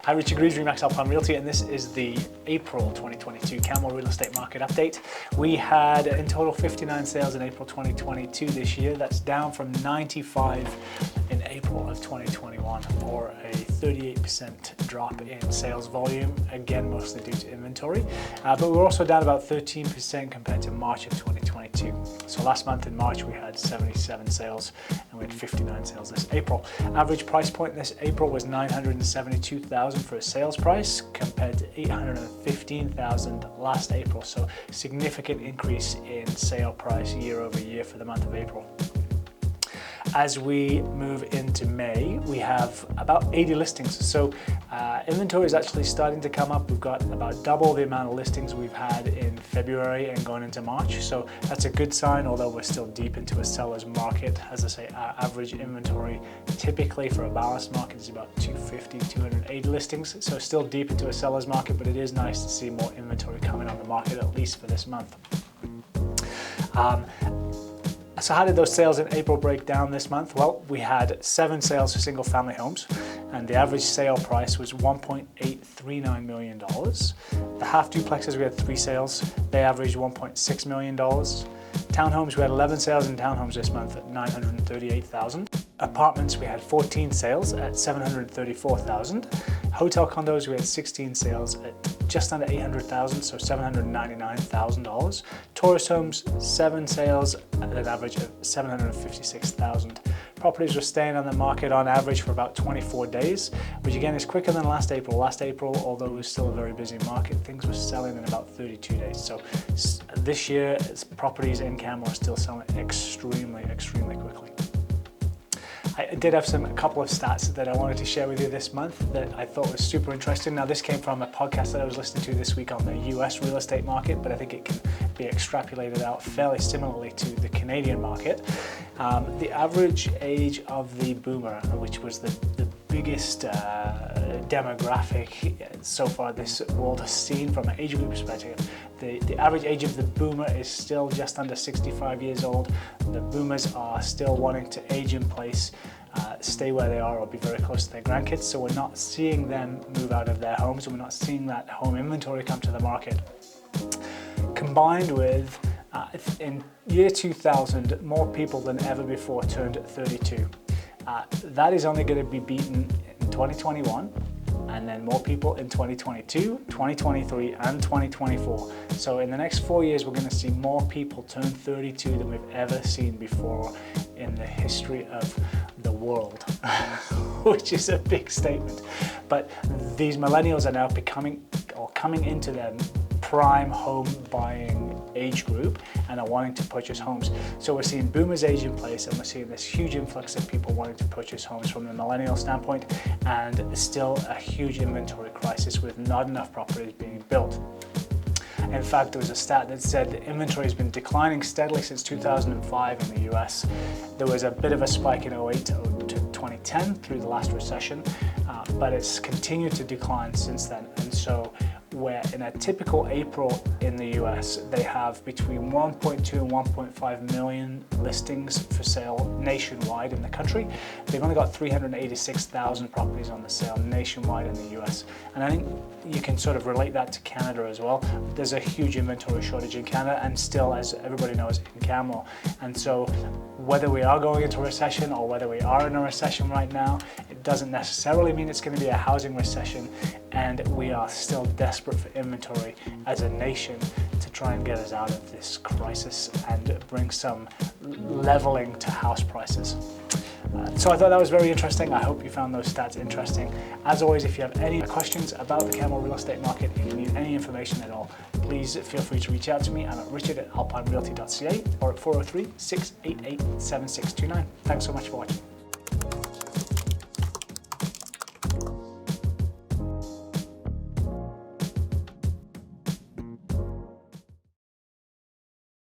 Hi, Richard Greaves, Remax Alpine Realty, and this is the April 2022 Canmore Real Estate Market Update. We had in total 59 sales in April 2022 this year. That's down from 95 in April of 2021, or a 38% drop in sales volume, again mostly due to inventory. But we're also down about 13% compared to March of 2022. So last month in March we had 77 sales and we had 59 sales this April. Average price point this April was $972,000 for a sales price compared to $815,000 last April. So significant increase in sale price year over year for the month of April. As we move into May, we have about 80 listings. So inventory is actually starting to come up. We've got about double the amount of listings we've had in February and going into March. So that's a good sign, although we're still deep into a seller's market. As I say, our average inventory typically for a balanced market is about 250, 280 listings. So still deep into a seller's market, but it is nice to see more inventory coming on the market, at least for this month. So how did those sales in April break down this month? Well, we had 7 sales for single family homes, and the average sale price was $1.839 million. The half duplexes, we had 3 sales. They averaged $1.6 million. Townhomes, we had 11 sales in townhomes this month at $938,000. Apartments, we had 14 sales at $734,000. Hotel condos, we had 16 sales at just under $800,000, so $799,000. Tourist homes, 7 sales at an average of $756,000. Properties were staying on the market on average for about 24 days, which again is quicker than last April. Last April, although it was still a very busy market, things were selling in about 32 days. So this year, properties in Canmore are still selling extremely quickly. I did have a couple of stats that I wanted to share with you this month that I thought was super interesting. Now, this came from a podcast that I was listening to this week on the US real estate market, but I think it can be extrapolated out fairly similarly to the Canadian market. The average age of the boomer, which was the biggest demographic so far this world has seen from an age group perspective. The average age of the boomer is still just under 65 years old. The boomers are still wanting to age in place, stay where they are or be very close to their grandkids. So we're not seeing them move out of their homes, and we're not seeing that home inventory come to the market. Combined with, in year 2000, more people than ever before turned 32. That is only going to be beaten in 2021, and then more people in 2022, 2023, and 2024. So in the next 4 years, we're going to see more people turn 32 than we've ever seen before in the history of the world, which is a big statement. But these millennials are now coming into their prime home buying age group and are wanting to purchase homes. So we're seeing boomers age in place, and we're seeing this huge influx of people wanting to purchase homes from the millennial standpoint, and still a huge inventory crisis with not enough properties being built. In fact, there was a stat that said the inventory has been declining steadily since 2005 in the US. There was a bit of a spike in 08 to 2010 through the last recession, but it's continued to decline since then. And so where in a typical April in the US, they have between 1.2 and 1.5 million listings for sale nationwide in the country. They've only got 386,000 properties on the sale nationwide in the US. And I think you can sort of relate that to Canada as well. There's a huge inventory shortage in Canada, and still, as everybody knows, in Canmore. And so whether we are going into a recession or whether we are in a recession right now, it doesn't necessarily mean it's going to be a housing recession, and we are still desperate for inventory as a nation to try and get us out of this crisis and bring some leveling to house prices. So I thought that was very interesting. I hope you found those stats interesting. As always, if you have any questions about the Canmore real estate market and you need any information at all, please feel free to reach out to me. I'm at richard@alpinerealty.ca or at 403-688-7629. Thanks so much for watching.